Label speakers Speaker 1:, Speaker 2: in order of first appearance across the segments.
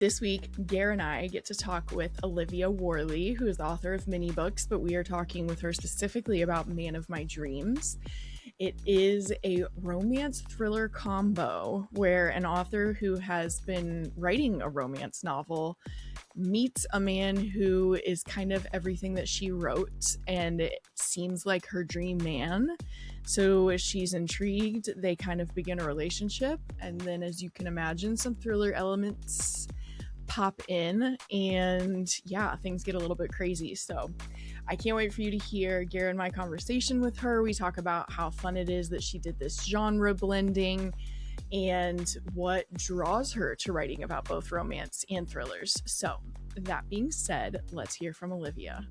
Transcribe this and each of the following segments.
Speaker 1: This week, Gare and I get to talk with Olivia Worley, who is the author of many books, but we are talking with her specifically about Man of My Dreams. It is a romance thriller combo where an author who has been writing a romance novel meets a man who is kind of everything that she wrote, and it seems like her dream man. So she's intrigued. They kind of begin a relationship, and then, as you can imagine, some thriller elements pop in, and yeah, things get a little bit crazy. So I can't wait for you to hear Gare and my conversation with her. We talk about how fun it is that she did this genre blending and what draws her to writing about both romance and thrillers. So that being said, let's hear from Olivia.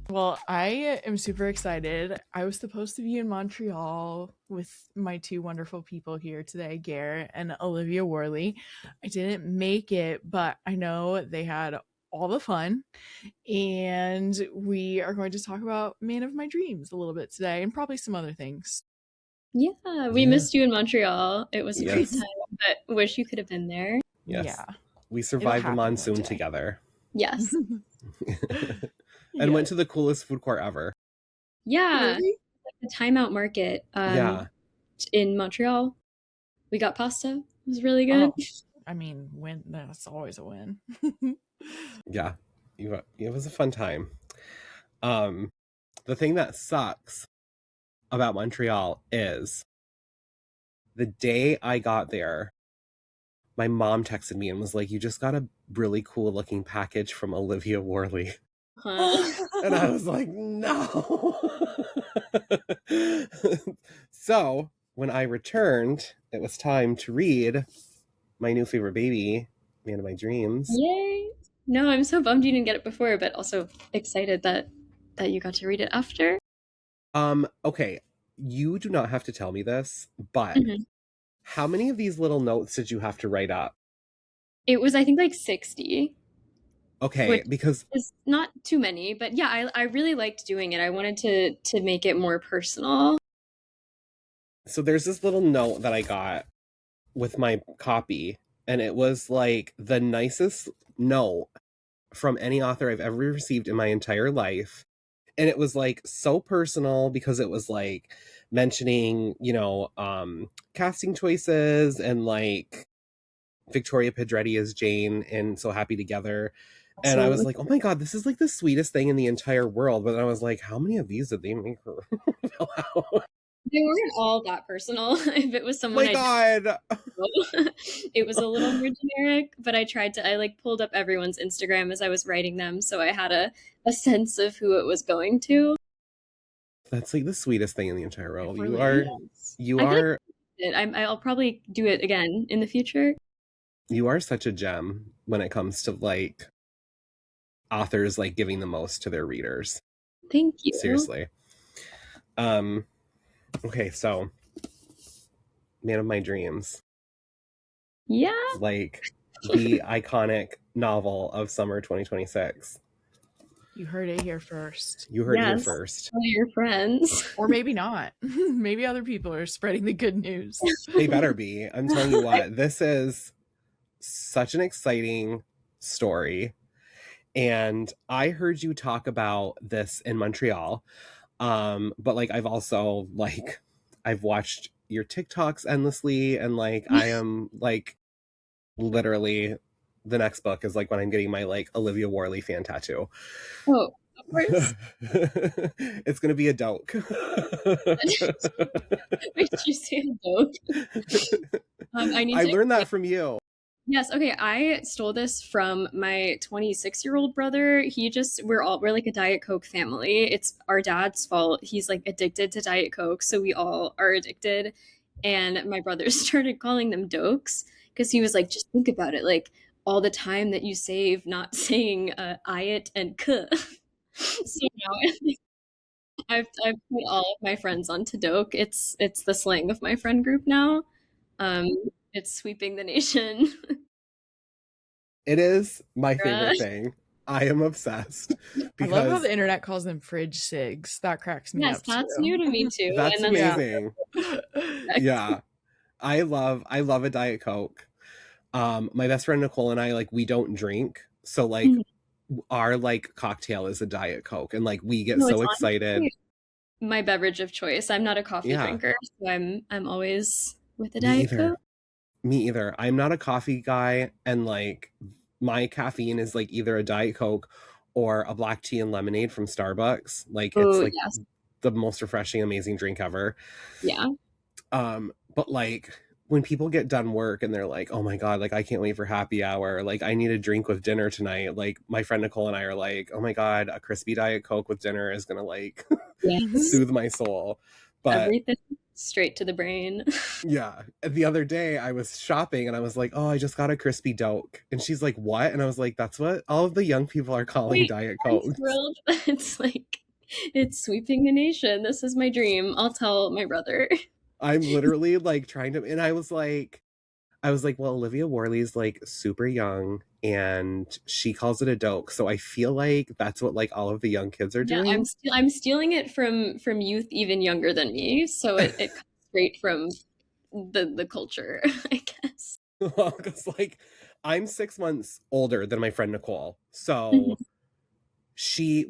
Speaker 1: Well, I am super excited. I was supposed to be in Montreal with my two wonderful people here today, Gare and Olivia Worley. I didn't make it, but I know they had all the fun. And we are going to talk about Man of My Dreams a little bit today, and probably some other things.
Speaker 2: Yeah, we missed you in Montreal. It was a great time, but wish you could have been there.
Speaker 3: Yes.
Speaker 1: Yeah.
Speaker 3: We survived the monsoon together.
Speaker 2: Yes.
Speaker 3: And went to the coolest food court ever.
Speaker 2: Yeah. Really? Like the Timeout Market in Montreal. We got pasta. It was really good.
Speaker 1: Oh, I mean, that's always a win.
Speaker 3: Yeah. It was a fun time. The thing that sucks about Montreal is the day I got there, my mom texted me and was like, "You just got a really cool looking package from Olivia Worley." And I was like, no. So when I returned, it was time to read my new favorite baby, Man of My Dreams.
Speaker 2: Yay! No, I'm so bummed you didn't get it before, but also excited that you got to read it after.
Speaker 3: Okay, you do not have to tell me this, but how many of these little notes did you have to write up?
Speaker 2: It was, I think, like 60.
Speaker 3: Okay, because
Speaker 2: it's not too many, but yeah, I really liked doing it. I wanted to make it more personal.
Speaker 3: So there's this little note that I got with my copy, and it was like the nicest note from any author I've ever received in my entire life. And it was like so personal because it was like mentioning, casting choices and like Victoria Pedretti as Jane in So Happy Together. And I was like, oh my God, this is like the sweetest thing in the entire world. But then I was like, how many of these did they make her fill out?
Speaker 2: They weren't all that personal. If it was someone it was a little more generic, but I like pulled up everyone's Instagram as I was writing them. So I had a sense of who it was going to.
Speaker 3: That's like the sweetest thing in the entire world.
Speaker 2: I'll probably do it again in the future.
Speaker 3: You are such a gem when it comes to like authors like giving the most to their readers.
Speaker 2: Thank you.
Speaker 3: Seriously. Okay, so Man of My Dreams.
Speaker 2: Yeah.
Speaker 3: Like the iconic novel of summer 2026.
Speaker 1: You heard it here first.
Speaker 3: You heard it here first.
Speaker 2: Tell your friends.
Speaker 1: Or maybe not. Maybe other people are spreading the good news.
Speaker 3: They better be. I'm telling you what, this is such an exciting story. And I heard you talk about this in Montreal. But like I've also like I've watched your TikToks endlessly, and like I am like literally the next book is like when I'm getting my like Olivia Worley fan tattoo.
Speaker 2: Oh, of course.
Speaker 3: It's gonna be a doke.
Speaker 2: Wait, did you say a doke?
Speaker 3: I learned that from you.
Speaker 2: Yes. Okay. I stole this from my 26-year-old brother. We're like a Diet Coke family. It's our dad's fault. He's like addicted to Diet Coke. So we all are addicted. And my brother started calling them dokes because he was like, just think about it. Like all the time that you save not saying "it" and "k." So now I've put all of my friends onto doke. It's the slang of my friend group now. It's sweeping the nation.
Speaker 3: It is my favorite thing. I am obsessed.
Speaker 1: I love how the internet calls them fridge cigs. That cracks me up.
Speaker 2: Yes, that's new to me too.
Speaker 3: That's amazing. Yeah. I love a Diet Coke. My best friend Nicole and I, like, we don't drink, so like
Speaker 2: Mhm.
Speaker 3: our like cocktail is a Diet Coke, and like we get
Speaker 2: No,
Speaker 3: so
Speaker 2: it's
Speaker 3: excited.
Speaker 2: honestly my beverage of choice. I'm not a coffee
Speaker 3: Yeah,
Speaker 2: drinker, so I'm always with a
Speaker 3: me
Speaker 2: Diet
Speaker 3: either.
Speaker 2: Coke.
Speaker 3: Me either. I'm not a coffee guy, and like my caffeine is like either a Diet Coke or a black tea and lemonade from Starbucks. Like it's
Speaker 2: Oh,
Speaker 3: like
Speaker 2: yes.
Speaker 3: the most refreshing, amazing drink ever.
Speaker 2: Yeah.
Speaker 3: But like when people get done work and they're like, "Oh my God, like I can't wait for happy hour. Like I need a drink with dinner tonight." Like my friend Nicole and I are like, "Oh my God, a crispy Diet Coke with dinner is gonna like
Speaker 2: Yes.
Speaker 3: soothe my soul." But
Speaker 2: Everything straight to the brain.
Speaker 3: yeah, the other day I was shopping and I was like, "Oh, I just got a crispy Doke," and she's like, "What?" And I was like, "That's what all of the young people are calling
Speaker 2: Wait,
Speaker 3: Diet
Speaker 2: I'm
Speaker 3: Coke."
Speaker 2: thrilled. It's like it's sweeping the nation. This is my dream. I'll tell my brother.
Speaker 3: I'm literally like trying to, and I was like, well, Olivia Worley's like super young and she calls it a doke. So I feel like that's what like all of the young kids are
Speaker 2: Yeah,
Speaker 3: doing.
Speaker 2: I'm stealing it from youth even younger than me, so it comes straight from the culture, I guess.
Speaker 3: Because like I'm 6 months older than my friend Nicole.
Speaker 2: Mhm.
Speaker 3: So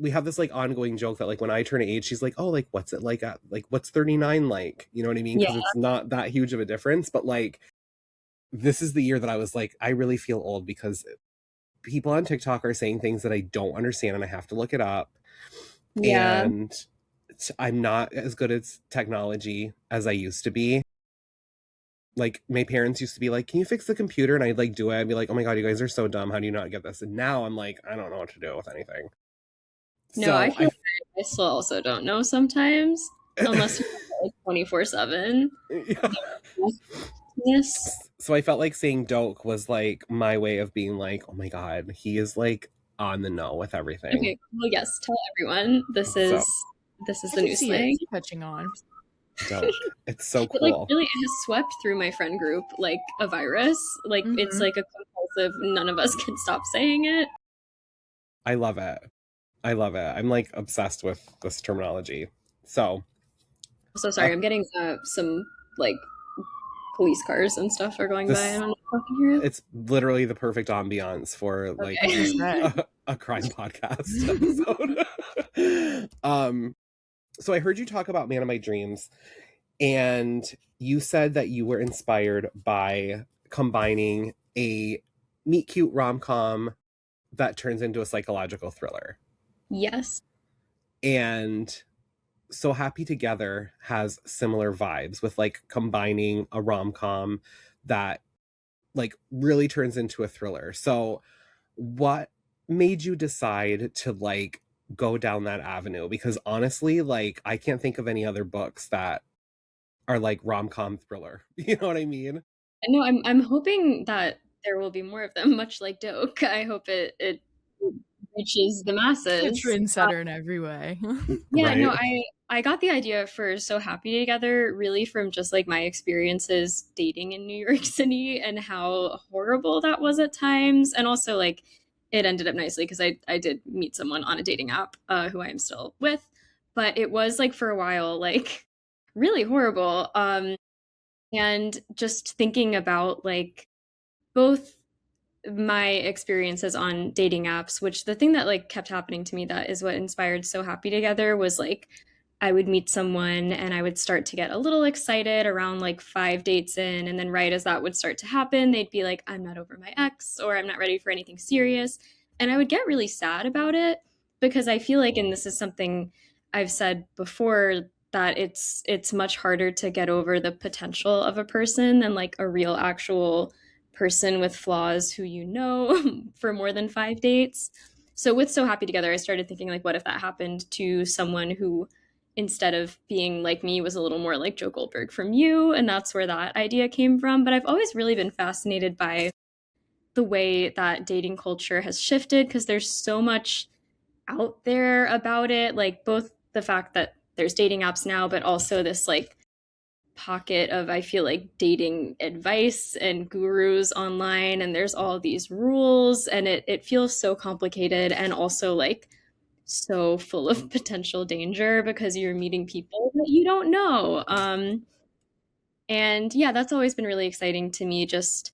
Speaker 3: we have this like ongoing joke that like when I turn age, she's like, oh, like what's it like at like what's 39 like? You know what I mean?
Speaker 2: Yeah.
Speaker 3: Because it's not that huge of a difference. But like this is the year that I was like, I really feel old because people on TikTok are saying things that I don't understand and I have to look it up.
Speaker 2: Yeah.
Speaker 3: And I'm not as good at technology as I used to be. Like my parents used to be like, "Can you fix the computer?" And I'd like do it. I'd be like, "Oh my God, you guys are so dumb. How do you not get this?" And now I'm like, I don't know what to do with anything.
Speaker 2: No, I
Speaker 3: So
Speaker 2: feel I still also don't know sometimes, unless you have it, like 24/7.
Speaker 3: yeah.
Speaker 2: Yes.
Speaker 3: So I felt like saying doke was like my way of being like, "Oh my God, he is like on the know with everything."
Speaker 2: Okay. Well, yes. Tell everyone
Speaker 3: So
Speaker 2: this is
Speaker 1: I
Speaker 2: the
Speaker 1: can
Speaker 2: new
Speaker 1: see it
Speaker 2: slang.
Speaker 1: catching on.
Speaker 3: doke. It's so
Speaker 2: It like
Speaker 3: cool.
Speaker 2: really it has swept through my friend group like a virus. Like it's
Speaker 1: Mhm.
Speaker 2: like a compulsive. None of us can stop saying it.
Speaker 3: I love it. I love it. I'm like obsessed with this terminology. So,
Speaker 2: So
Speaker 3: uh,
Speaker 2: sorry. I'm getting some like police cars and stuff are going by. I
Speaker 3: this
Speaker 2: don't know if you can hear it.
Speaker 3: it's literally the perfect ambiance for like
Speaker 1: As you
Speaker 2: Okay.
Speaker 1: said.
Speaker 3: a crime podcast episode. So I heard you talk about Man of My Dreams, and you said that you were inspired by combining a meet cute rom-com that turns into a psychological thriller.
Speaker 2: Yes.
Speaker 3: And So Happy Together has similar vibes with like combining a rom-com that like really turns into a thriller. So what made you decide to like go down that avenue? Because honestly, like I can't think of any other books that are like rom-com thriller. You know what I mean?
Speaker 2: No, I'm hoping that there will be more of them, much like Doke. I hope it reaches the
Speaker 1: A
Speaker 2: masses.
Speaker 1: trendsetter in every way.
Speaker 2: Yeah, no,
Speaker 3: Right.
Speaker 2: I got the idea for So Happy Together really from just like my experiences dating in New York City and how horrible that was at times. And also like it ended up nicely because I did meet someone on a dating app who I am still with. But it was like for a while like really horrible. And just thinking about like both my experiences on dating apps, which the thing that like kept happening to me that is what inspired So Happy Together was like I would meet someone and I would start to get a little excited around like 5 dates in, and then right as that would start to happen, they'd be like, I'm not over my ex or I'm not ready for anything serious. And I would get really sad about it because I feel like, and this is something I've said before, that it's much harder to get over the potential of a person than like a real actual person with flaws who you know for more than 5 dates. So with So Happy Together, I started thinking like, what if that happened to someone who, instead of being like me, was a little more like Joe Goldberg from You, and that's where that idea came from. But I've always really been fascinated by the way that dating culture has shifted because there's so much out there about it, like both the fact that there's dating apps now, but also this like pocket of I feel like dating advice and gurus online, and there's all these rules and it feels so complicated and also like so full of potential danger because you're meeting people that you don't know. And yeah, that's always been really exciting to me, just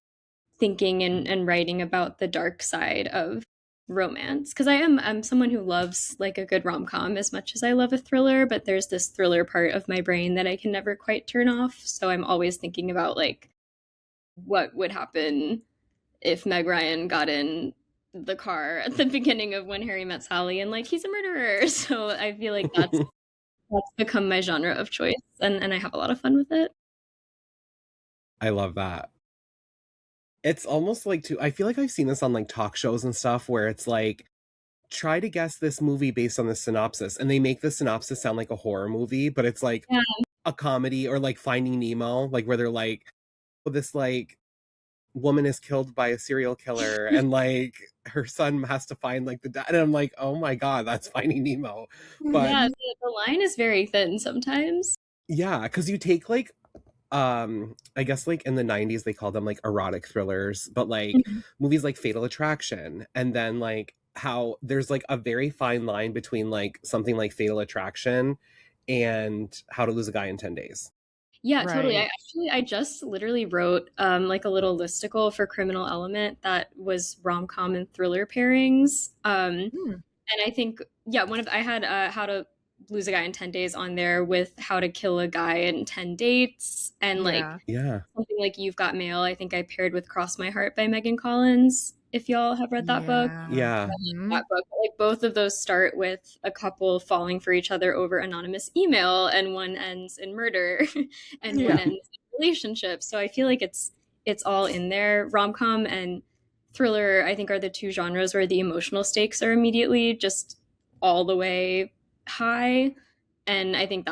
Speaker 2: thinking and writing about the dark side of romance, because I'm someone who loves like a good rom-com as much as I love a thriller, but there's this thriller part of my brain that I can never quite turn off. So I'm always thinking about like what would happen if Meg Ryan got in the car at the beginning of When Harry Met Sally and like he's a murderer. So I feel like that's become my genre of choice, and I have a lot of fun with it.
Speaker 3: I love that. It's almost like I feel like I've seen this on like talk shows and stuff where it's like, try to guess this movie based on the synopsis, and they make the synopsis sound like a horror movie, but it's like
Speaker 2: Yeah.
Speaker 3: a comedy, or like Finding Nemo, like where they're like, oh, this like woman is killed by a serial killer and like her son has to find like the dad, and I'm like, oh my god, that's Finding Nemo. But
Speaker 2: Yeah, the line is very thin sometimes.
Speaker 3: yeah, because you take like I guess like in the 90s they called them like erotic thrillers, but like
Speaker 2: Mhm.
Speaker 3: movies like Fatal Attraction, and then like how there's like a very fine line between like something like Fatal Attraction and How to Lose a Guy in 10 Days.
Speaker 2: Yeah, totally.
Speaker 1: Right.
Speaker 2: I just literally wrote like a little listicle for Criminal Element that was rom-com and thriller pairings.
Speaker 1: Hmm.
Speaker 2: And I think, yeah, one of I had How to Lose a Guy in 10 Days on there with How to Kill a Guy in 10 Dates, and like
Speaker 1: Yeah.
Speaker 3: Yeah.
Speaker 2: something like You've Got Mail. I think I paired with Cross My Heart by Megan Collins, if y'all have read that book.
Speaker 3: Yeah.
Speaker 1: Mhm.
Speaker 2: That book, like both of those start with a couple falling for each other over anonymous email, and one ends in murder and one
Speaker 1: Yeah.
Speaker 2: ends in relationship. So I feel like it's all in there. Rom-com and thriller, I think, are the two genres where the emotional stakes are immediately just all the way high. And I think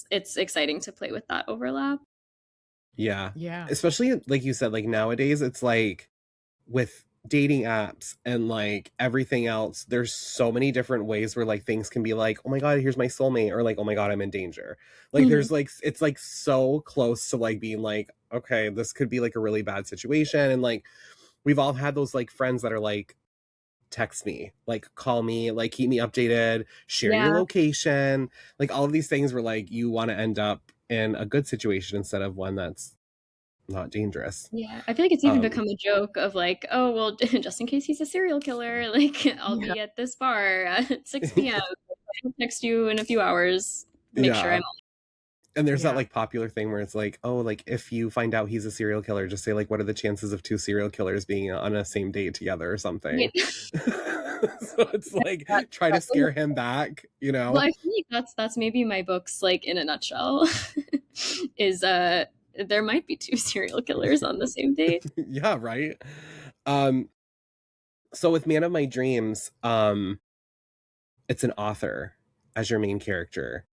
Speaker 2: it's exciting to play with that overlap.
Speaker 3: Yeah.
Speaker 1: Yeah.
Speaker 3: Especially like you said, like nowadays it's like with dating apps and like everything else, there's so many different ways where like things can be like, oh my god, here's my soulmate, or like, oh my god, I'm in danger. Like
Speaker 2: Mhm.
Speaker 3: there's like, it's like so close to like being like, okay, this could be like a really bad situation. And like we've all had those like friends that are like, text me, like call me, like keep me updated, share your
Speaker 2: Yeah.
Speaker 3: location, like all of these things where like you want to end up in a good situation instead of one that's not dangerous.
Speaker 2: Yeah, I feel like it's even become a joke of like, oh, well, just in case he's a serial killer, like I'll
Speaker 1: Yeah.
Speaker 2: be at this bar at 6 p.m. I'll text you in a few hours. Make sure
Speaker 3: Yeah.
Speaker 2: I'm
Speaker 3: And there's
Speaker 1: Yeah.
Speaker 3: that like popular thing where it's like, oh, like if you find out he's a serial killer, just say like, what are the chances of two serial killers being on a same date together or something?
Speaker 2: Yeah.
Speaker 3: So it's like, try to scare him back, you know?
Speaker 2: Well, I feel like that's maybe my books like in a nutshell. Is there might be two serial killers on the same date.
Speaker 3: Yeah, right. So with Man of My Dreams, it's an author as your main character.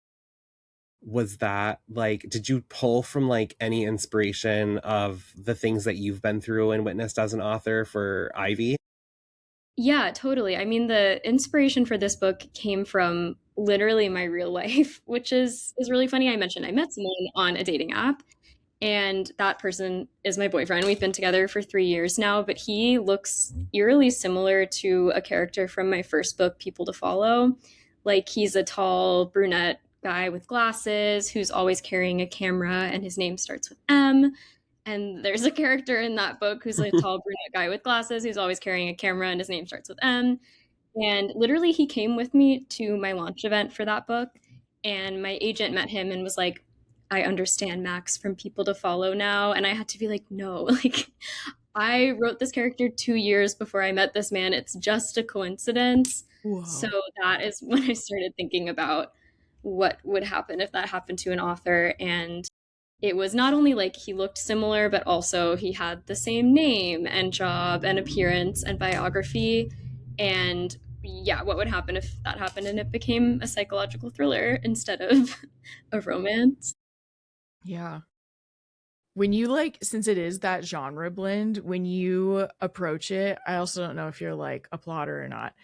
Speaker 3: Was that like, did you pull from like any inspiration of the things that you've been through and witnessed as an author for Ivy?
Speaker 2: Yeah, totally. I mean, the inspiration for this book came from literally my real life, which is really funny. I mentioned I met someone on a dating app, and that person is my boyfriend. We've been together for 3 years now, but he looks eerily similar to a character from my first book, People to Follow. Like he's a tall brunette guy with glasses who's always carrying a camera, and his name starts with M. And there's a character in that book who's a tall brunette guy with glasses who's always carrying a camera, and his name starts with M. And literally, he came with me to my launch event for that book. And my agent met him and was like, I understand Max from People to Follow now. And I had to be like, no, like, I wrote this character 2 years before I met this man. It's just a coincidence.
Speaker 1: Whoa.
Speaker 2: So that is when I started thinking about what would happen if that happened to an author. And it was not only like he looked similar, but also he had the same name and job and appearance and biography. And yeah, what would happen if that happened and it became a psychological thriller instead of a romance?
Speaker 1: Yeah. When you like, since it is that genre blend, when you approach it, I also don't know if you're like a plotter or not,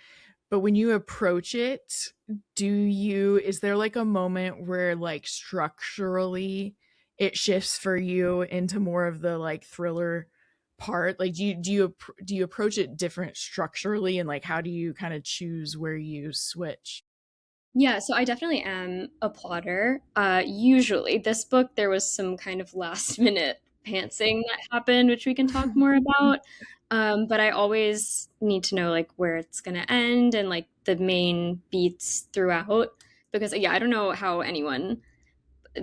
Speaker 1: but when you approach it, is there like a moment where like structurally it shifts for you into more of the like thriller part? Like do you approach it different structurally, and like how do you kind of choose where you switch?
Speaker 2: Yeah, so I definitely am a plotter. Usually, this book, there was some kind of last minute pantsing that happened, which we can talk more about. But I always need to know like where it's gonna end and like the main beats throughout. Because yeah, I don't know how anyone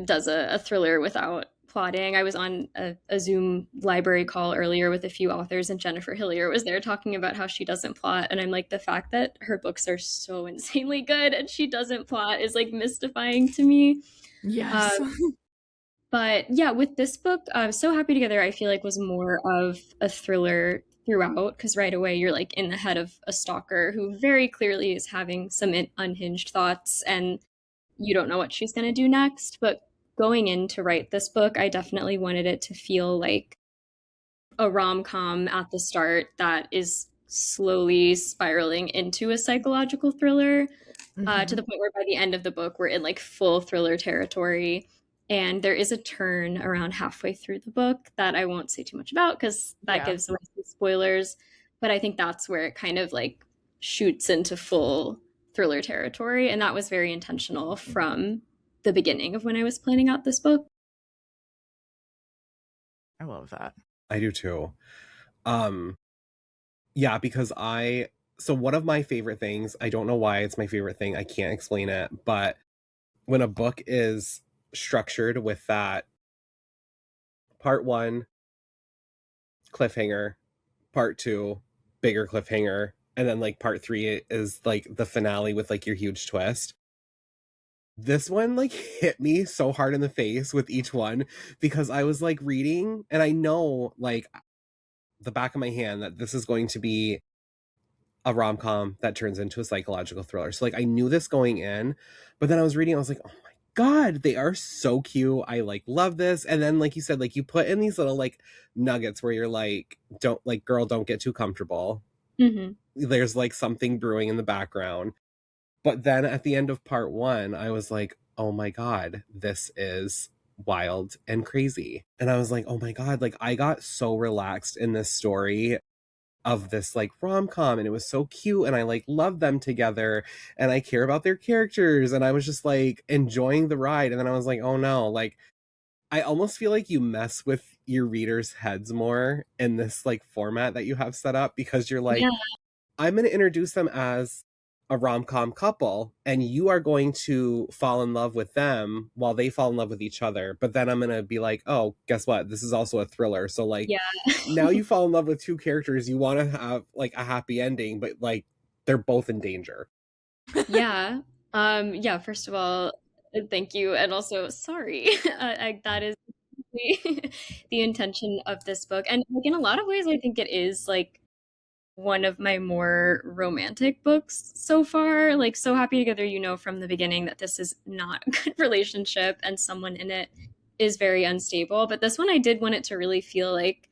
Speaker 2: does a thriller without plotting. I was on a Zoom library call earlier with a few authors, and Jennifer Hillier was there talking about how she doesn't plot. And I'm like, the fact that her books are so insanely good and she doesn't plot is like mystifying to me.
Speaker 1: Yes.
Speaker 2: But yeah, with this book, So Happy Together, I feel like was more of a thriller throughout because right away you're like in the head of a stalker who very clearly is having some unhinged thoughts and you don't know what she's going to do next. But going in to write this book, I definitely wanted it to feel like a rom-com at the start that is slowly spiraling into a psychological thriller to the point where by the end of the book we're in like full thriller territory, and there is a turn around halfway through the book that I won't say too much about because that gives away some spoilers, but I think that's where it kind of like shoots into full thriller territory, and that was very intentional from the beginning of when I was planning out this book.
Speaker 1: I love that.
Speaker 3: I do too. Yeah, because so one of my favorite things, I don't know why it's my favorite thing, I can't explain it, but when a book is structured with that part 1 cliffhanger, part 2 bigger cliffhanger, and then like part 3 is like the finale with like your huge twist. This one like hit me so hard in the face with each one because I was like reading and I know like the back of my hand that this is going to be a rom-com that turns into a psychological thriller. So like I knew this going in, but then I was reading, I was like, oh my God, they are so cute. I like love this. And then like you said, like you put in these little like nuggets where you're like, don't like, girl, don't get too comfortable.
Speaker 2: Mm-hmm.
Speaker 3: There's like something brewing in the background. But then at the end of part 1, I was like, oh my God, this is wild and crazy. And I was like, oh my God, like I got so relaxed in this story of this like rom-com, and it was so cute, and I like love them together, and I care about their characters, and I was just like enjoying the ride. And then I was like, oh no, like I almost feel like you mess with your readers' heads more in this like format that you have set up because you're like,
Speaker 2: Yeah.
Speaker 3: I'm going to introduce them as a rom-com couple and you are going to fall in love with them while they fall in love with each other. But then I'm going to be like, oh, guess what? This is also a thriller. So like now you fall in love with 2 characters. You want to have like a happy ending, but like they're both in danger.
Speaker 2: Yeah. Yeah, first of all, thank you. And also, sorry. That is the intention of this book. And like in a lot of ways, I think it is like one of my more romantic books so far. Like So Happy Together, you know from the beginning that this is not a good relationship and someone in it is very unstable. But this one I did want it to really feel like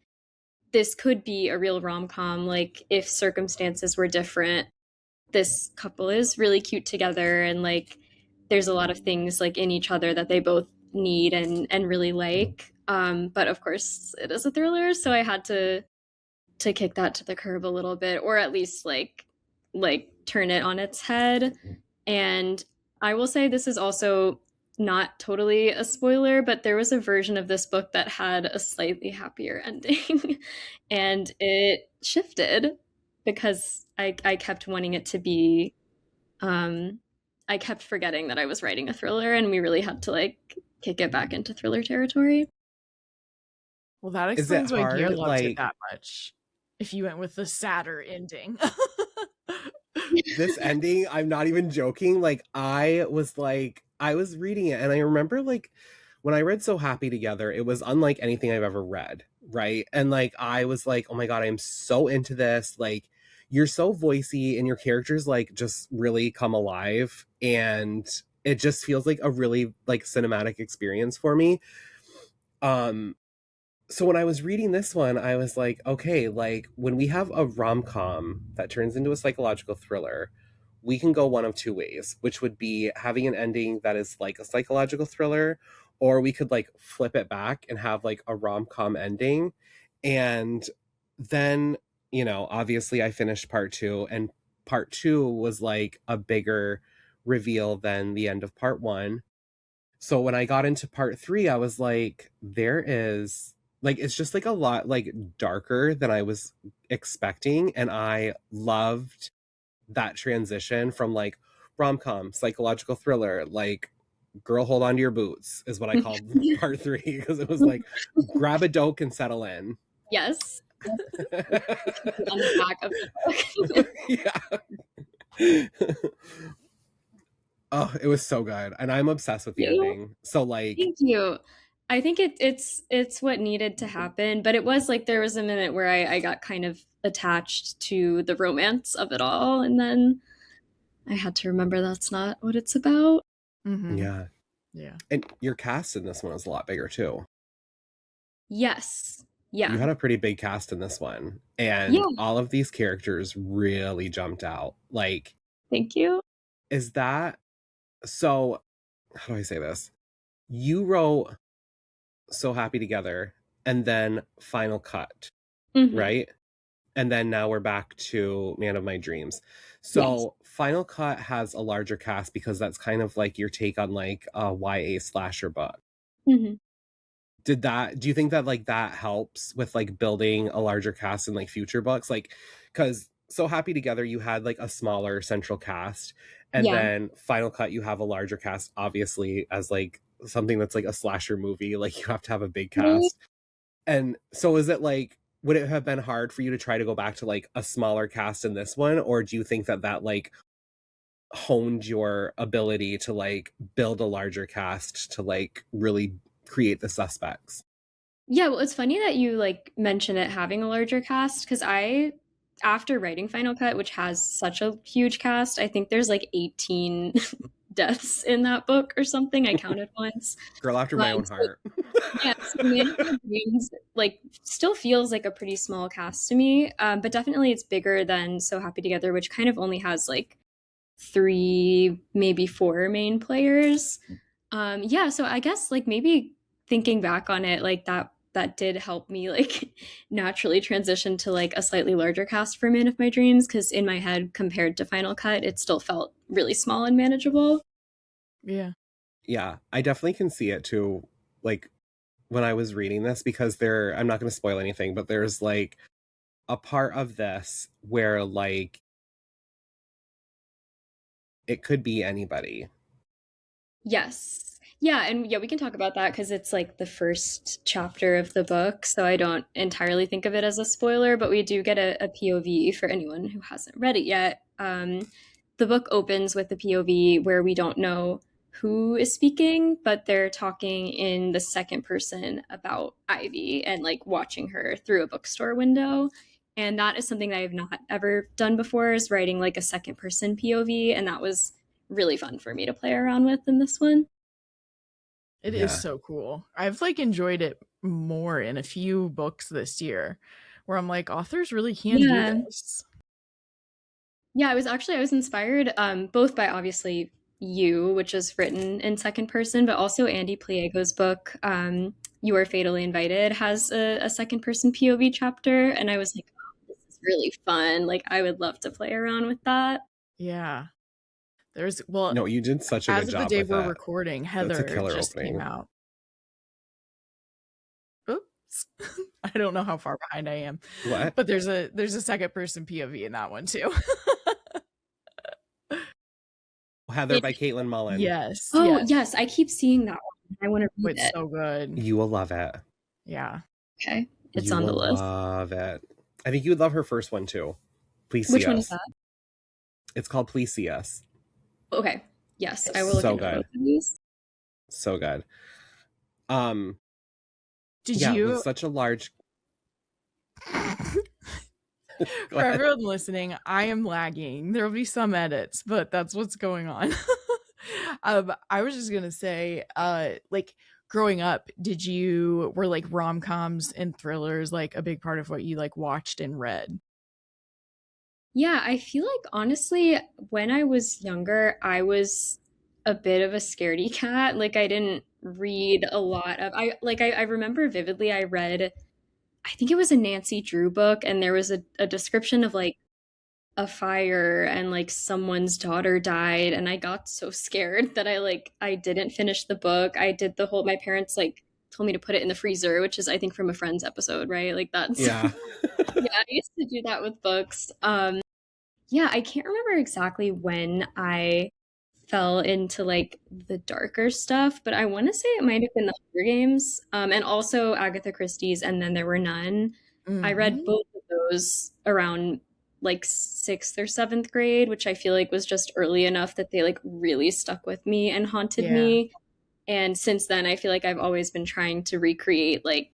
Speaker 2: this could be a real rom-com, like if circumstances were different. This couple is really cute together and like there's a lot of things like in each other that they both need and really like. But of course it is a thriller, so I had to kick that to the curb a little bit, or at least like turn it on its head. And I will say this is also not totally a spoiler, but there was a version of this book that had a slightly happier ending and it shifted because I kept wanting it to be I kept forgetting that I was writing a thriller, and we really had to like kick it back into thriller territory.
Speaker 1: Well, that
Speaker 3: Is it
Speaker 1: explains why Gare
Speaker 3: hard?
Speaker 1: loved it
Speaker 3: Like
Speaker 1: that much. If you went with the sadder ending.
Speaker 3: this ending, I'm not even joking. Like I was reading it and I remember like when I read So Happy Together, it was unlike anything I've ever read, right? And like I was like, oh my God, I'm so into this. Like you're so voicey and your characters like just really come alive, and it just feels like a really like cinematic experience for me. So when I was reading this one, I was like, okay, like when we have a rom-com that turns into a psychological thriller, we can go one of 2 ways, which would be having an ending that is like a psychological thriller, or we could like flip it back and have like a rom-com ending. And then, you know, obviously I finished part 2, and part 2 was like a bigger reveal than the end of part 1. So when I got into part 3, I was like, there is Like, it's just like a lot like darker than I was expecting. And I loved that transition from like rom-com, psychological thriller, like girl hold on to your boots is what I called part 3, because it was like grab a doke and settle in.
Speaker 2: Yes. On the back of the book.
Speaker 3: Yeah. Oh, it was so good. And I'm obsessed with the ending. So like,
Speaker 2: thank you. I think it's what needed to happen, but it was like there was a minute where I got kind of attached to the romance of it all, and then I had to remember that's not what it's about.
Speaker 1: Mm-hmm.
Speaker 3: Yeah. And your cast in this one is a lot bigger too.
Speaker 2: Yes. Yeah.
Speaker 3: You had a pretty big cast in this one. And all of these characters really jumped out. Like,
Speaker 2: thank you.
Speaker 3: Is that so? How do I say this? You wrote So Happy Together and then Final Cut, right? And then now we're back to Man of My Dreams. So Final Cut has a larger cast because that's kind of like your take on like a YA slasher book. Do you think that like that helps with like building a larger cast in like future books? Like, because So Happy Together, you had like a smaller central cast, and then Final Cut, you have a larger cast, obviously, as like something that's like a slasher movie, like you have to have a big cast. And so is it like, would it have been hard for you to try to go back to like a smaller cast in this one? Or do you think that that like honed your ability to like build a larger cast to like really create the suspects?
Speaker 2: Yeah, well, it's funny that you like mention it having a larger cast, because after writing Final Cut, which has such a huge cast, I think there's like 18 deaths in that book or something. I counted once.
Speaker 3: Girl after my own heart.
Speaker 2: Yeah, so Man of My Dreams like still feels like a pretty small cast to me, but definitely it's bigger than So Happy Together, which kind of only has like 3, maybe 4 main players. So I guess like maybe thinking back on it, like that did help me like naturally transition to like a slightly larger cast for Man of My Dreams, because in my head, compared to Final Cut, it still felt really small and manageable.
Speaker 1: Yeah,
Speaker 3: I definitely can see it too, like when I was reading this, because I'm not going to spoil anything, but there's like a part of this where like it could be anybody.
Speaker 2: Yes. Yeah, and we can talk about that because it's like the first chapter of the book, so I don't entirely think of it as a spoiler, but we do get a POV for anyone who hasn't read it yet. The book opens with a POV where we don't know who is speaking, but they're talking in the second person about Ivy and like watching her through a bookstore window. And that is something that I've not ever done before, is writing like a second person POV, and that was really fun for me to play around with in this one.
Speaker 1: It is so cool. I've like enjoyed it more in a few books this year, where I'm like, authors really can do this.
Speaker 2: Yeah, I was inspired both by obviously You, which is written in second person, but also Andy Pliego's book, You Are Fatally Invited, has a second person POV chapter, and I was like, oh, this is really fun. Like, I would love to play around with that.
Speaker 1: Yeah.
Speaker 3: No, you did such a good job.
Speaker 1: As of the day we're recording, Heather just came out. Oops. I don't know how far behind I am.
Speaker 3: What?
Speaker 1: But there's a second person POV in that one too.
Speaker 3: Heather by Caitlin Mullen.
Speaker 1: Yes.
Speaker 2: Oh, yes. I keep seeing that one. I want to read it.
Speaker 1: It's so good.
Speaker 3: You will love it.
Speaker 1: Yeah.
Speaker 2: Okay. It's on the list.
Speaker 3: Love it. I think you would love her first one too. Please See
Speaker 2: Which
Speaker 3: Us.
Speaker 2: one is that?
Speaker 3: It's called Please See Us.
Speaker 2: Okay. Yes, I will look into both of these.
Speaker 3: So good.
Speaker 1: Did you?
Speaker 3: With such a large.
Speaker 1: For everyone listening, I am lagging. There will be some edits, but that's what's going on. I was just gonna say, like growing up, were like rom-coms and thrillers like a big part of what you like watched and read?
Speaker 2: Yeah, I feel like honestly, when I was younger, I was a bit of a scaredy cat. Like I didn't read a lot of I remember vividly I read, I think it was a Nancy Drew book, and there was a description of like a fire and like someone's daughter died, and I got so scared that I didn't finish the book. I did my parents like told me to put it in the freezer, which is I think from a Friends episode, right? Like that's
Speaker 3: Yeah.
Speaker 2: yeah, I used to do that with books. Yeah, I can't remember exactly when I fell into like the darker stuff, but I want to say it might have been the Hunger Games, and also Agatha Christie's And Then There Were None. I read
Speaker 1: Mhm.
Speaker 2: both of those around like sixth or seventh grade, which I feel like was just early enough that they like really stuck with me and haunted
Speaker 1: Yeah.
Speaker 2: me. And since then, I feel like I've always been trying to recreate like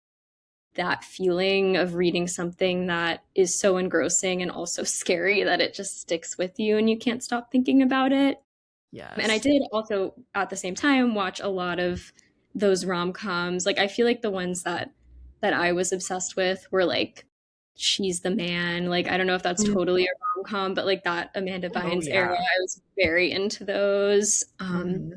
Speaker 2: that feeling of reading something that is so engrossing and also scary that it just sticks with you and you can't stop thinking about it. And I
Speaker 1: Yes.
Speaker 2: did also at the same time watch a lot of those rom-coms. Like I feel like the ones that I was obsessed with were like She's the Man. Like I don't know if that's
Speaker 1: Mm.
Speaker 2: totally a rom-com, but like that Amanda
Speaker 1: Oh
Speaker 2: Bynes era,
Speaker 1: yeah.
Speaker 2: I was very into those.
Speaker 1: Mhm.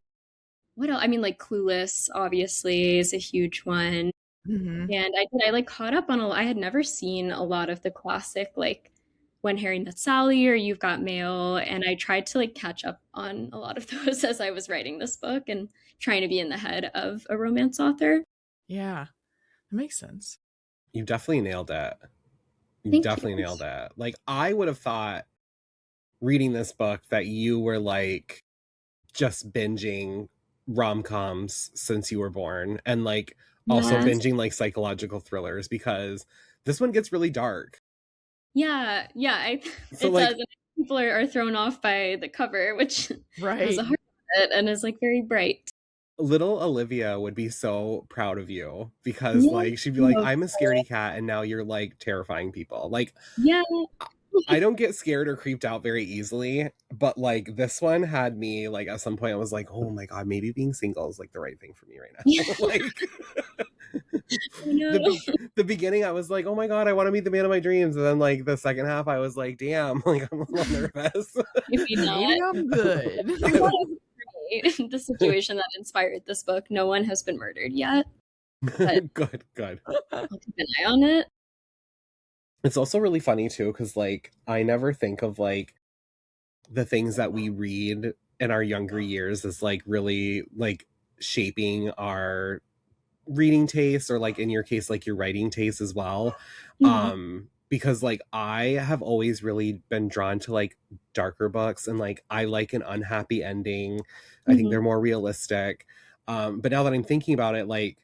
Speaker 2: What else? I mean, like Clueless obviously is a huge one.
Speaker 1: Mhm.
Speaker 2: And I like caught up on I had never seen a lot of the classic like When Harry Met Sally or You've Got Mail, and I tried to like catch up on a lot of those as I was writing this book and trying to be in the head of a romance author.
Speaker 1: Yeah. That makes sense.
Speaker 3: You definitely nailed it. You
Speaker 2: Thank you.
Speaker 3: definitely nailed it. Like, I would have thought reading this book that you were like just binging rom-coms since you were born, and like also
Speaker 2: Yes.
Speaker 3: binging like psychological thrillers, because this one gets really dark.
Speaker 2: Yeah,
Speaker 3: So
Speaker 2: it
Speaker 3: like
Speaker 2: does. And people are thrown off by the cover, which has
Speaker 1: Right.
Speaker 2: a heart on it and is like very bright.
Speaker 3: little Olivia would be so proud of you, because
Speaker 2: Yeah.
Speaker 3: like she'd be like, I'm a scaredy cat and now you're like terrifying people. Like,
Speaker 2: Yeah.
Speaker 3: I don't get scared or creeped out very easily, but like this one had me like at some point I was like, oh my god, maybe being single is like the right thing for me right
Speaker 2: Yeah.
Speaker 3: now. Like
Speaker 2: I know.
Speaker 3: the beginning I was like, oh my god, I want to meet the man of my dreams, and then like the second half I was like, damn, like I'm a little nervous.
Speaker 2: Maybe not.
Speaker 1: Maybe I'm good.
Speaker 2: The situation that inspired this book. No one has been murdered yet, but
Speaker 3: Good.
Speaker 2: I'll keep an eye on it.
Speaker 3: It's also really funny too, because like I never think of like the things that we read in our younger years as like really like shaping our reading taste, or like in your case like your writing taste as well. Because like I have always really been drawn to like darker books, and like I like an unhappy ending. I think they're more realistic. But now that I'm thinking about it, like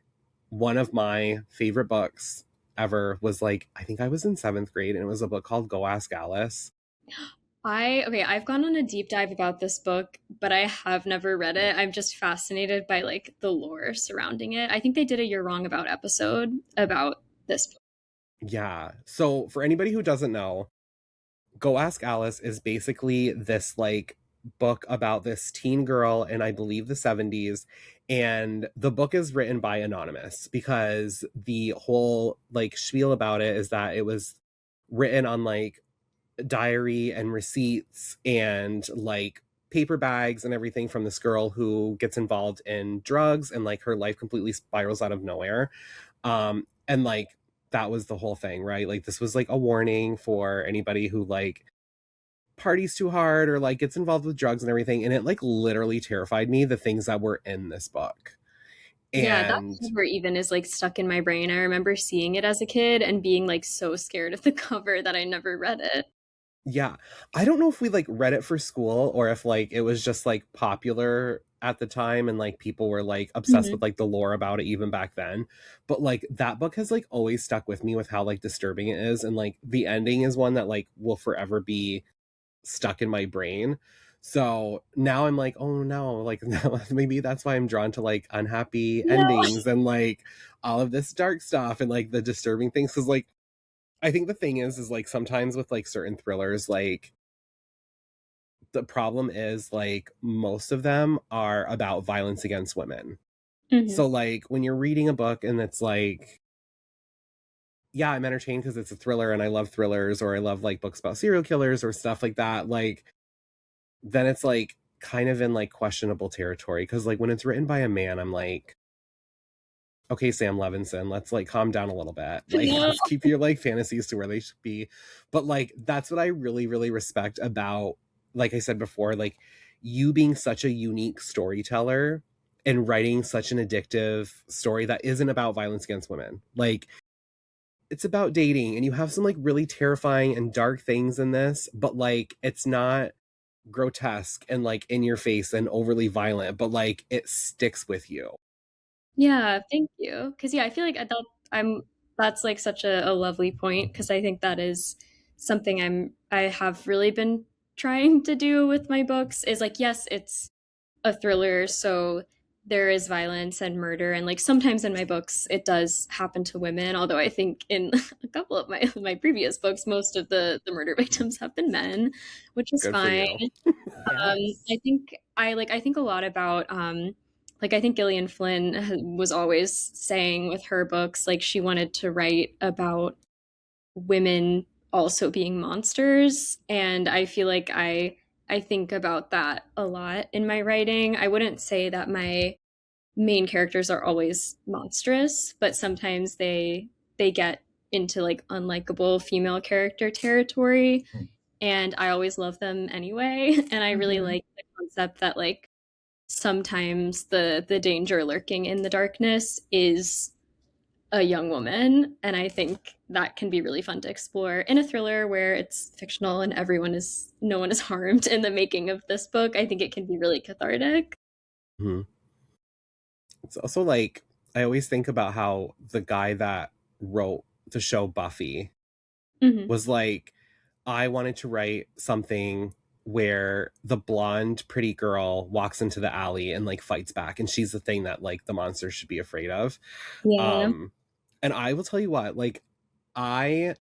Speaker 3: one of my favorite books ever was like, I think I was in 7th grade, and it was a book called Go Ask Alice.
Speaker 2: I've gone on a deep dive about this book, but I have never read it. I'm just fascinated by like the lore surrounding it. I think they did a You're Wrong About episode about this book.
Speaker 3: Yeah. So for anybody who doesn't know, Go Ask Alice is basically this like book about this teen girl in, I believe, the 70s. And the book is written by Anonymous, because the whole like spiel about it is that it was written on like diary and receipts and like paper bags and everything from this girl who gets involved in drugs, and like her life completely spirals out of nowhere. And like that was the whole thing, right? Like this was like a warning for anybody who like parties too hard or like gets involved with drugs and everything. And it like literally terrified me, the things that were in this book.
Speaker 2: Yeah, that
Speaker 3: And
Speaker 2: cover even is like stuck in my brain. I remember seeing it as a kid and being like so scared of the cover that I never read it.
Speaker 3: yeah, I don't know if we like read it for school, or if like it was just like popular at the time and like people were like obsessed with like the lore about it even back then. But like that book has like always stuck with me with how like disturbing it is, and like the ending is one that like will forever be stuck in my brain. So now I'm like, oh no, like now, maybe that's why I'm drawn to like unhappy endings and like all of this dark stuff and like the disturbing things. Cause like I think the thing is like sometimes with like certain thrillers, like the problem is like most of them are about violence against women. So like when you're reading a book and it's like, yeah, I'm entertained because it's a thriller and I love thrillers, or I love like books about serial killers or stuff like that, like then it's like kind of in like questionable territory. Because like when it's written by a man, I'm like, okay, Sam Levinson, let's like calm down a little bit. Like let's keep your like fantasies to where they should be. But like that's what I really, really respect about, like I said before, like you being such a unique storyteller in writing such an addictive story that isn't about violence against women. Like, it's about dating, and you have some like really terrifying and dark things in this, but like it's not grotesque and like in your face and overly violent, but like it sticks with you.
Speaker 2: Yeah, thank you. Because yeah, I feel like that's like such a lovely point, because I think that is something I have really been trying to do with my books, is like, yes, it's a thriller, so there is violence and murder, and like sometimes in my books it does happen to women, although I think in a couple of my previous books most of the murder victims have been men, which is
Speaker 3: Good for
Speaker 2: fine.
Speaker 3: you.
Speaker 2: I think a lot about like I think Gillian Flynn was always saying with her books, like she wanted to write about women also being monsters, and I feel like I think about that a lot in my writing. I wouldn't say that my main characters are always monstrous, but sometimes they get into like unlikable female character territory, and I always love them anyway. And I really like the concept that like sometimes the danger lurking in the darkness is a young woman, and I think that can be really fun to explore in a thriller where it's fictional and no one is harmed in the making of this book. I think it can be really cathartic.
Speaker 3: Mm-hmm. It's also like, I always think about how the guy that wrote the show Buffy was like, I wanted to write something where the blonde pretty girl walks into the alley and like fights back, and she's the thing that like the monsters should be afraid of.
Speaker 2: Yeah.
Speaker 3: And I will tell you what, like, I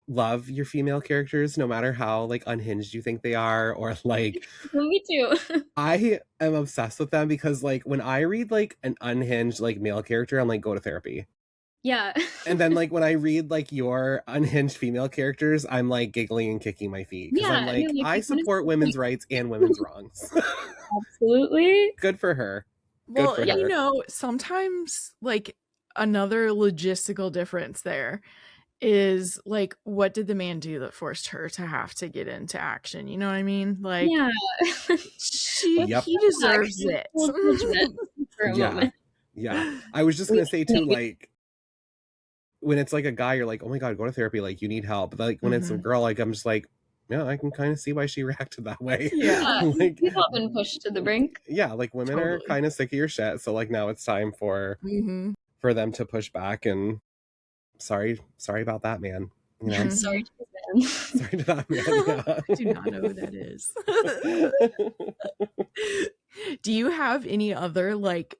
Speaker 3: love your female characters no matter how like unhinged you think they are, or like
Speaker 2: Me too.
Speaker 3: I am obsessed with them, because like when I read like an unhinged like male character, I'm like, go to therapy.
Speaker 2: Yeah.
Speaker 3: And then like when I read like your unhinged female characters, I'm like giggling and kicking my feet, because I'm like, I support women's rights and women's wrongs.
Speaker 2: Absolutely.
Speaker 3: Good for her.
Speaker 1: Well,
Speaker 3: Good for her.
Speaker 1: you know, sometimes like another logistical difference there is like, what did the man do that forced her to have to get into action? You know what I mean? Like,
Speaker 2: yeah.
Speaker 1: he deserves it.
Speaker 2: For a moment.
Speaker 3: Yeah. I was just gonna say too, like, when it's like a guy, you're like, oh my god, go to therapy, like you need help. But like when it's a girl, like I'm just like, yeah, I can kind of see why she reacted that way.
Speaker 1: Yeah.
Speaker 3: Like,
Speaker 2: we've all been pushed to the brink.
Speaker 3: Yeah, like women are kind of sick of your shit, so like now it's time for them to push back. And sorry about that, man. You know?
Speaker 2: Sorry to that man.
Speaker 3: Sorry to that man. Yeah.
Speaker 1: I do not know who that is. Do you have any other like,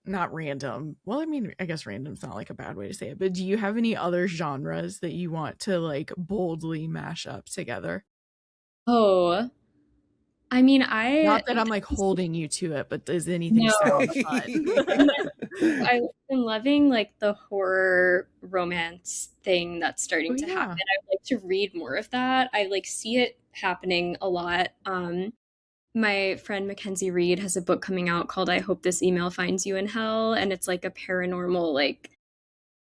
Speaker 1: not random, well, I mean, I guess random's not like a bad way to say it, but do you have any other genres that you want to like boldly mash up together?
Speaker 2: Oh, I mean,
Speaker 1: not that I'm like holding you to it, but does anything sound fun?
Speaker 2: I've been loving like the horror romance thing that's starting to happen. I'd like to read more of that. I like see it happening a lot. My friend Mackenzie Reed has a book coming out called I Hope This Email Finds You in Hell, and it's like a paranormal like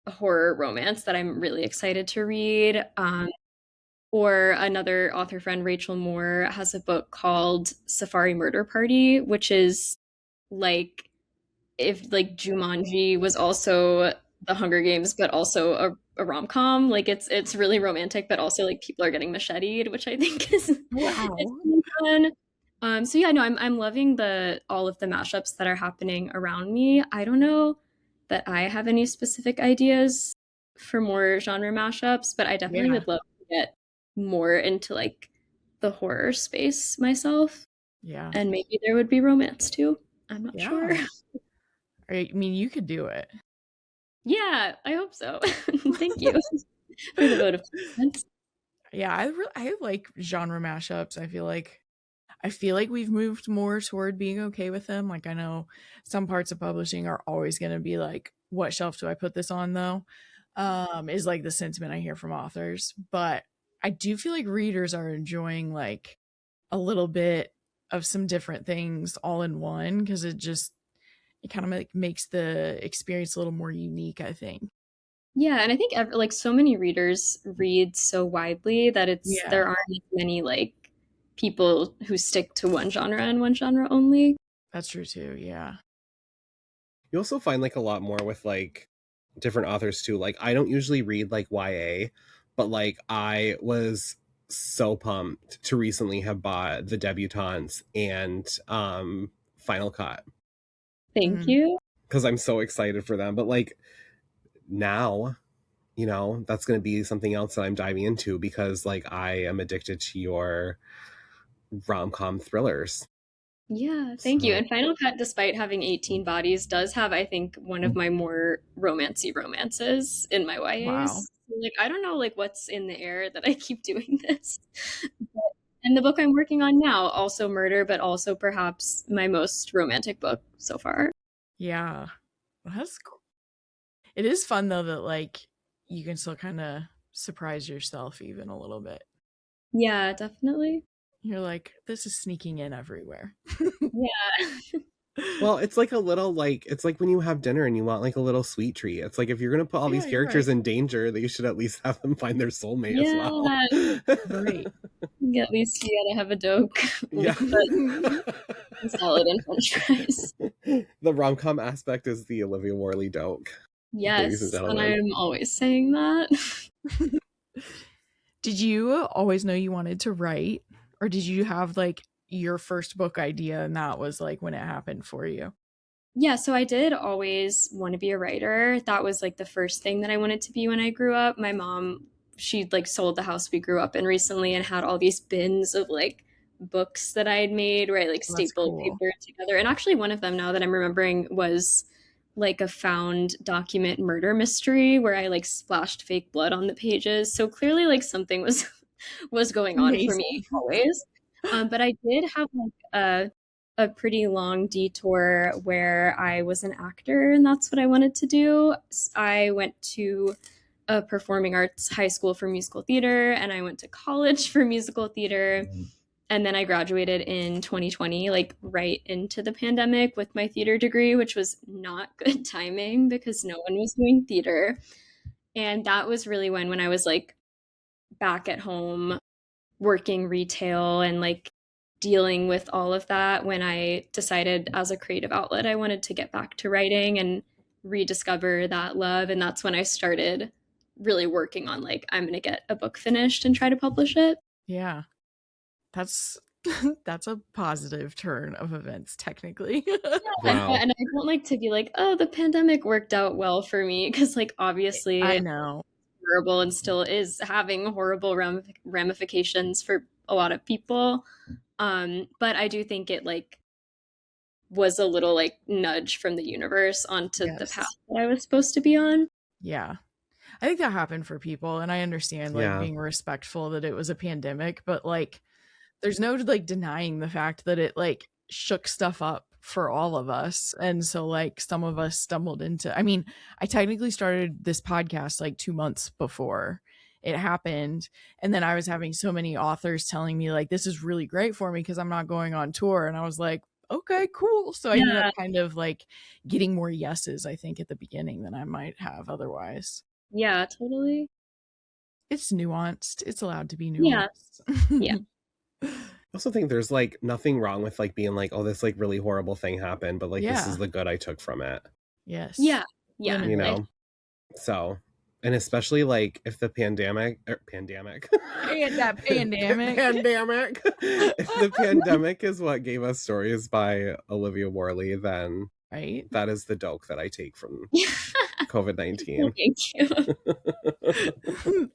Speaker 2: horror romance that I'm really excited to read. Or another author friend, Rachel Moore, has a book called Safari Murder Party, which is like if like Jumanji was also the Hunger Games, but also a rom-com. Like it's really romantic, but also like people are getting macheted, which I think is really fun. So yeah, no, I'm loving all of the mashups that are happening around me. I don't know that I have any specific ideas for more genre mashups, but I definitely would love to get more into like the horror space myself.
Speaker 1: Yeah.
Speaker 2: And maybe there would be romance too. I'm not sure.
Speaker 1: I mean, you could do it.
Speaker 2: Yeah, I hope so. Thank you for the vote of confidence.
Speaker 1: Yeah, I like genre mashups. I feel like we've moved more toward being okay with them. Like I know some parts of publishing are always going to be like, what shelf do I put this on though? Is like the sentiment I hear from authors. But I do feel like readers are enjoying like a little bit of some different things all in one, because it kind of like makes the experience a little more unique, I think.
Speaker 2: Yeah, and I think like so many readers read so widely that there aren't many like people who stick to one genre and one genre only.
Speaker 1: That's true too. Yeah.
Speaker 3: You also find like a lot more with like different authors too. Like I don't usually read like YA, but like I was so pumped to recently have bought The Debutantes and Final Cut.
Speaker 2: Thank you.
Speaker 3: Because I'm so excited for them. But like now, you know, that's going to be something else that I'm diving into because like I am addicted to your rom-com thrillers.
Speaker 2: Yeah, thank you. And Final Cut, despite having 18 bodies, does have, I think, one of my more romancy romances in my YAs.
Speaker 1: Wow.
Speaker 2: So, like, I don't know, like, what's in the air that I keep doing this. And the book I'm working on now, also murder, but also perhaps my most romantic book so far.
Speaker 1: Yeah, that's cool. It is fun though that like you can still kind of surprise yourself even a little bit.
Speaker 2: Yeah, definitely.
Speaker 1: You're like, this is sneaking in everywhere.
Speaker 2: Yeah.
Speaker 3: Well, it's like a little like, it's like when you have dinner and you want like a little sweet treat. It's like if you're going to put all these characters in danger, that you should at least have them find their soulmate as well.
Speaker 1: Right.
Speaker 2: At least you gotta have a doke.
Speaker 3: Yeah.
Speaker 2: Salad and french fries.
Speaker 3: The rom-com aspect is the Olivia Worley doke.
Speaker 2: Yes, and I'm always saying that.
Speaker 1: Did you always know you wanted to write? Or did you have like your first book idea and that was like when it happened for you?
Speaker 2: Yeah, so I did always want to be a writer. That was like the first thing that I wanted to be when I grew up. My mom, she like sold the house we grew up in recently and had all these bins of like books that I had made where I like stapled paper together. And actually one of them, now that I'm remembering, was like a found document murder mystery where I like splashed fake blood on the pages. So clearly like something was going on for me always. But I did have like a pretty long detour where I was an actor and that's what I wanted to do. I went to a performing arts high school for musical theater and I went to college for musical theater. And then I graduated in 2020, like right into the pandemic with my theater degree, which was not good timing because no one was doing theater. And that was really when I was like back at home working retail and like dealing with all of that, when I decided as a creative outlet I wanted to get back to writing and rediscover that love. And that's when I started really working on like, I'm going to get a book finished and try to publish it.
Speaker 1: Yeah. That's a positive turn of events, technically.
Speaker 2: Wow. And I don't like to be like, oh, the pandemic worked out well for me, because like obviously
Speaker 1: I know
Speaker 2: horrible and still is having horrible ramifications for a lot of people. But I do think it like was a little like nudge from the universe onto the path that I was supposed to be on.
Speaker 1: Yeah. I think that happened for people, and I understand like being respectful that it was a pandemic, but like there's no like denying the fact that it like shook stuff up for all of us. And so like some of us stumbled into, I mean, I technically started this podcast like 2 months before it happened. And then I was having so many authors telling me like, this is really great for me because I'm not going on tour. And I was like, okay, cool. So I ended up kind of like getting more yeses, I think, at the beginning than I might have otherwise.
Speaker 2: Yeah, totally.
Speaker 1: It's nuanced. It's allowed to be nuanced.
Speaker 2: Yeah.
Speaker 3: I also think there's like nothing wrong with like being like, oh, this like really horrible thing happened, but like this is the good I took from it.
Speaker 1: Yes.
Speaker 2: Yeah.
Speaker 3: You know, so, and especially like if the pandemic if the pandemic is what gave us Stories by Olivia Worley, then that is the doke that I take from COVID-19.
Speaker 2: Thank you.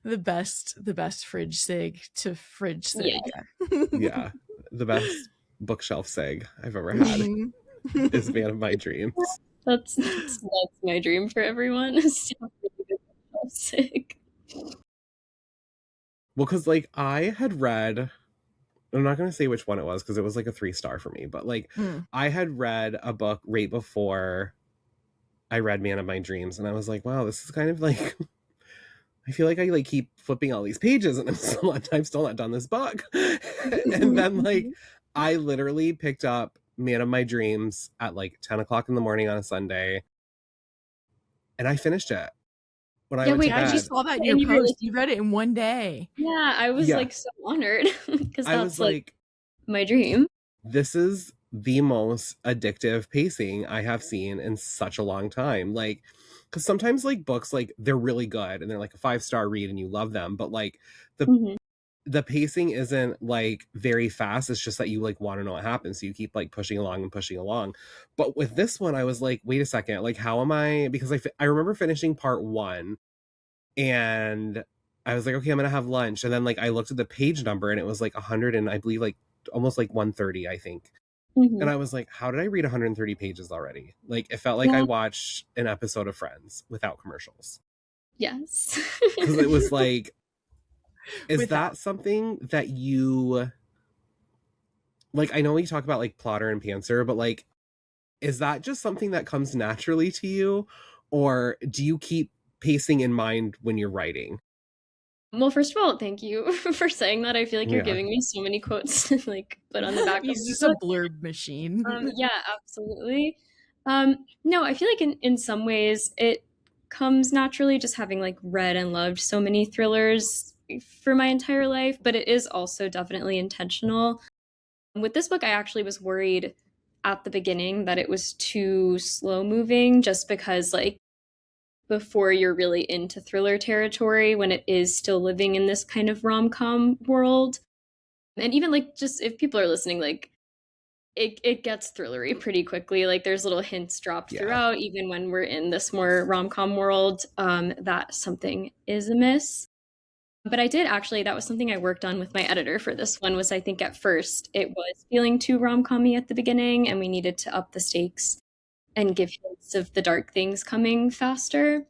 Speaker 1: the best fridge sig to fridge sig.
Speaker 3: Yeah, the best bookshelf sig I've ever had is Man of My Dreams.
Speaker 2: That's my dream for everyone. Is to have really good bookshelf sig.
Speaker 3: Well, because like I had read, I'm not going to say which one it was because it was like a 3-star for me, but like I had read a book right before I read Man of My Dreams, and I was like, wow, this is kind of like, I feel like I like keep flipping all these pages and I'm still not done this book. And then like I literally picked up Man of My Dreams at like 10 o'clock in the morning on a Sunday, and I finished it. When I went to bed.
Speaker 1: I just saw that in your post. You read it in one day.
Speaker 2: Yeah, I was like so honored because that's like my dream.
Speaker 3: This is the most addictive pacing I have seen in such a long time. Like, because sometimes like books, like they're really good and they're like a 5-star read and you love them, but like
Speaker 2: Mhm.
Speaker 3: the pacing isn't like very fast. It's just that you like want to know what happens, so you keep like pushing along and pushing along. But with this one, I was like, wait a second, like how am I? Because I remember finishing part 1 and I was like, okay, I'm gonna have lunch, and then like I looked at the page number and it was like 100 and I believe like almost like 130, I think. And
Speaker 2: Mhm.
Speaker 3: I was like, how did I read 130 pages already? Like it felt like I
Speaker 2: Yeah.
Speaker 3: watched an episode of Friends without commercials.
Speaker 2: Yes.
Speaker 3: Because it was like, is
Speaker 1: Without.
Speaker 3: that something that you like? I know we talk about like plotter and pantser, but like, is that just something that comes naturally to you, or do you keep pacing in mind when you're writing?
Speaker 2: Well, first of all, thank you for saying that. I feel like you're
Speaker 3: Yeah.
Speaker 2: giving me so many quotes to like put on the back of
Speaker 1: He's
Speaker 2: the
Speaker 1: just a
Speaker 2: book.
Speaker 1: blurb machine.
Speaker 2: Yeah, absolutely. No, I feel like in some ways it comes naturally, just having like read and loved so many thrillers for my entire life, but it is also definitely intentional. With this book, I actually was worried at the beginning that it was too slow moving, just because like before you're really into thriller territory, when it is still living in this kind of rom-com world. And even like just if people are listening, like it gets thrillery pretty quickly. Like there's little hints dropped
Speaker 3: Yeah.
Speaker 2: throughout, even when we're in this more rom-com world, that something is amiss. But I did actually, that was something I worked on with my editor for this one, was I think at first it was feeling too rom-com-y at the beginning, and we needed to up the stakes and give hints of the dark things coming faster.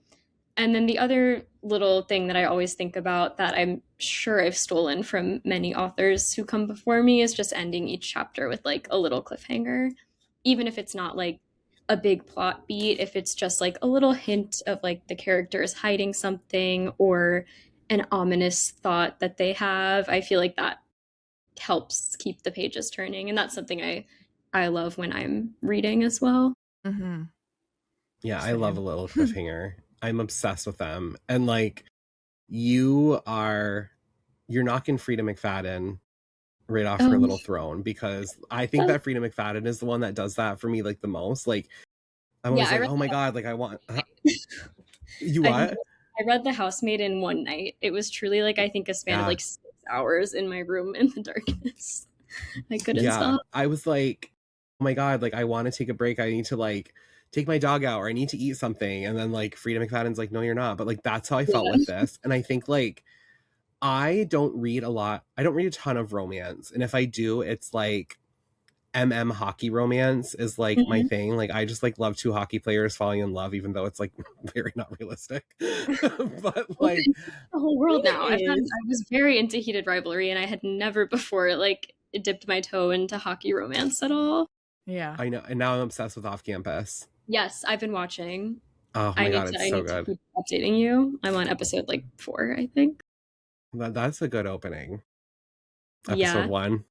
Speaker 2: And then the other little thing that I always think about that I'm sure I've stolen from many authors who come before me is just ending each chapter with like a little cliffhanger. Even if it's not like a big plot beat, if it's just like a little hint of like the character is hiding something or an ominous thought that they have, I feel like that helps keep the pages turning. And that's something I love when I'm reading as well.
Speaker 1: Mm-hmm.
Speaker 3: Yeah, I love a little cliffhanger. I'm obsessed with them. And like you're knocking Frida McFadden right off her little throne, because I think that Frida McFadden is the one that does that for me like the most. Like I'm always like, oh my god, like I want you what?
Speaker 2: I read The Housemaid in one night. It was truly like I think a span of like 6 hours in my room in the darkness. I couldn't stop.
Speaker 3: I was like, oh my god, like I want to take a break. I need to like take my dog out, or I need to eat something. And then like Frida McFadden's like, no, you're not. But like that's how I felt with this. And I think like I don't read a ton of romance. And if I do, it's like hockey romance is like my thing. Like I just like love two hockey players falling in love, even though it's like very not realistic. But like
Speaker 2: the whole world now. I was very into Heated Rivalry, and I had never before like dipped my toe into hockey romance at all.
Speaker 1: Yeah,
Speaker 3: I know, and now I'm obsessed with Off Campus.
Speaker 2: Yes, I've been watching.
Speaker 3: Oh my god, it's so good.
Speaker 2: To keep updating you. I'm on episode like 4, I think.
Speaker 3: That's a good opening. Episode 1.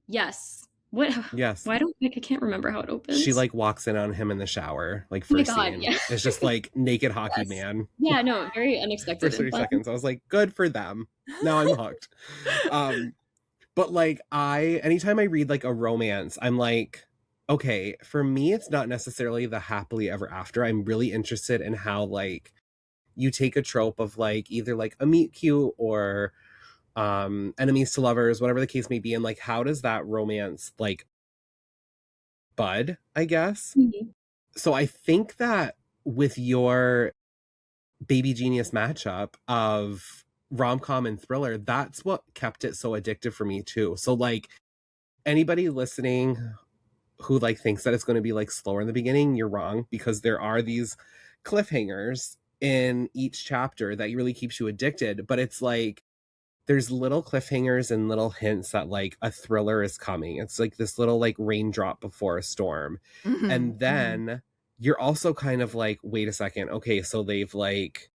Speaker 2: Yes. What?
Speaker 3: Yes.
Speaker 2: Why don't I can't remember how it opens.
Speaker 3: She like walks in on him in the shower, like first scene. Yeah. It's just like naked hockey man.
Speaker 2: Yeah, no, very unexpected.
Speaker 3: For 30 seconds, I was like, good for them. Now I'm hooked. But like anytime I read like a romance, I'm like, okay, for me, it's not necessarily the happily ever after. I'm really interested in how like you take a trope of like either like a meet cute or enemies to lovers, whatever the case may be, and like how does that romance like bud, I guess. So I think that with your Baby Genius matchup of rom-com and thriller, that's what kept it so addictive for me too. So like anybody listening who like thinks that it's going to be like slower in the beginning, you're wrong, because there are these cliffhangers in each chapter that really keeps you addicted. But it's like there's little cliffhangers and little hints that like a thriller is coming. It's like this little like raindrop before a storm. And then you're also kind of like, wait a second, okay, so they've like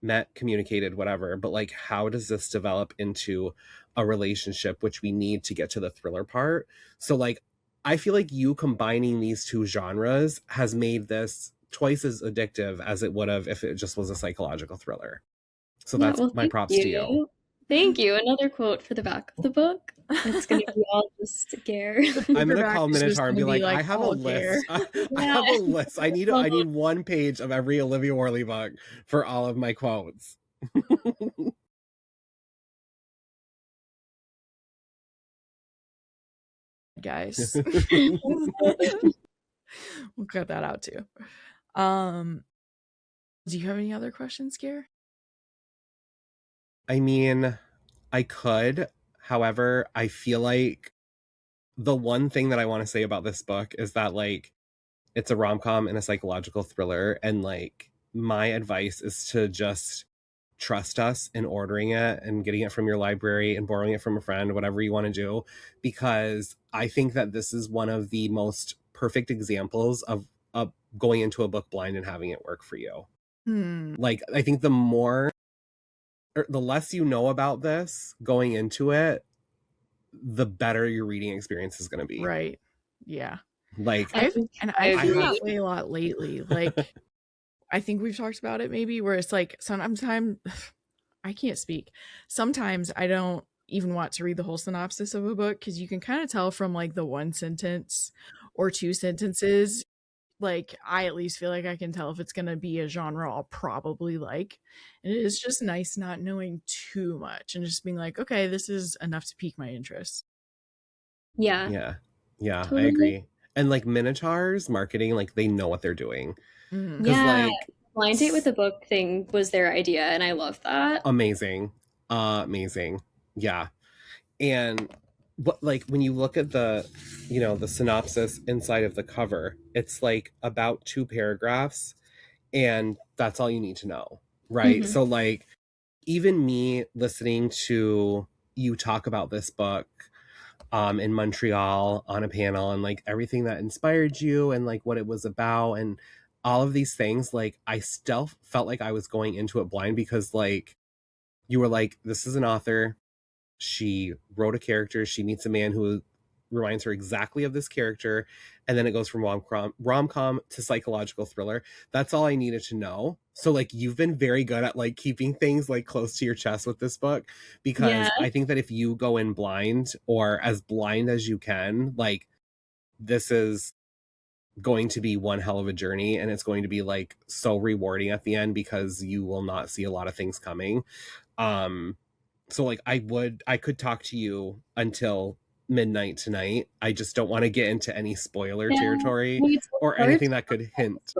Speaker 3: met, communicated, whatever, but like how does this develop into a relationship, which we need to get to the thriller part. So like I feel like you combining these two genres has made this twice as addictive as it would have if it just was a psychological thriller. So that's my props to you.
Speaker 2: Thank you. Another quote for the back of the book. It's gonna be all just Gare.
Speaker 3: I'm gonna call Minotaur and be like, I have a list. I have a list. I need 1 page of every Olivia Worley book for all of my quotes.
Speaker 1: Guys. We'll cut that out too. Do you have any other questions, Gare?
Speaker 3: I mean, I could. However, I feel like the one thing that I want to say about this book is that, like, it's a rom-com and a psychological thriller, and like my advice is to just trust us in ordering it and getting it from your library and borrowing it from a friend, whatever you want to do, because I think that this is one of the most perfect examples of going into a book blind and having it work for you. Like, I think the less you know about this going into it, the better your reading experience is going to be.
Speaker 1: Right. Yeah.
Speaker 3: Like,
Speaker 1: I feel that way a lot lately. Like, I think we've talked about it maybe, where it's like sometimes I can't speak. Sometimes I don't even want to read the whole synopsis of a book, because you can kind of tell from like the 1 sentence or 2 sentences. Like, I at least feel like I can tell if it's going to be a genre I'll probably like. And it is just nice not knowing too much and just being like, okay, this is enough to pique my interest.
Speaker 2: Yeah.
Speaker 3: Totally. I agree. And like Minotaur's marketing, like, they know what they're doing.
Speaker 2: Yeah, like, blind date with a book thing was their idea, and I love that.
Speaker 3: Amazing. Yeah. And what, like, when you look at the, you know, the synopsis inside of the cover, it's like about 2 paragraphs, and that's all you need to know, right? So like, even me listening to you talk about this book in Montreal on a panel, and like everything that inspired you and like what it was about and all of these things, like, I still felt like I was going into it blind, because like, you were like, this is an author, she wrote a character, she meets a man who reminds her exactly of this character, and then it goes from rom-com to psychological thriller. That's all I needed to know. So like, you've been very good at like keeping things like close to your chest with this book, because I think that if you go in blind, or as blind as you can, like, this is going to be one hell of a journey, and it's going to be like so rewarding at the end, because you will not see a lot of things coming. So like, I could talk to you until midnight tonight. I just don't want to get into any spoiler territory or anything that could hint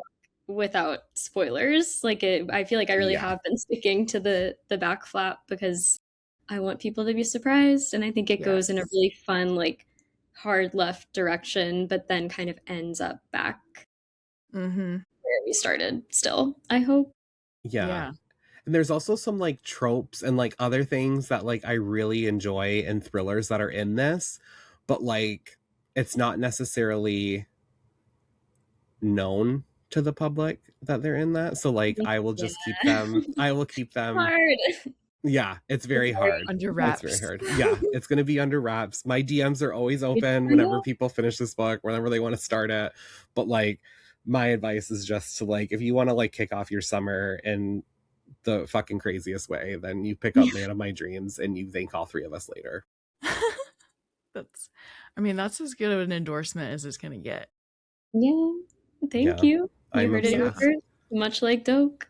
Speaker 2: without spoilers. Like, I feel like I really have been sticking to the back flap, because I want people to be surprised, and I think it goes in a really fun, like, hard left direction, but then kind of ends up back where we started still, I hope.
Speaker 3: Yeah. And there's also some like tropes and like other things that like I really enjoy in thrillers that are in this, but like, it's not necessarily known to the public that they're in that. So like, I will just keep them.
Speaker 2: Hard.
Speaker 3: Yeah, it's very hard.
Speaker 1: Under wraps.
Speaker 3: It's very hard. Yeah, it's going to be under wraps. My DMs are always open whenever people finish this book, whenever they want to start it. But like, my advice is just to like, if you want to like kick off your summer in the fucking craziest way, then you pick up Man of My Dreams and you thank all 3 of us later.
Speaker 1: That's as good of an endorsement as it's going to get.
Speaker 2: Yeah. Thank you. You heard it first. Much like Doak.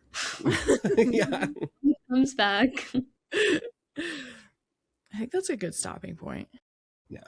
Speaker 3: Yeah.
Speaker 2: He comes back.
Speaker 1: I think that's a good stopping point.
Speaker 3: Yeah.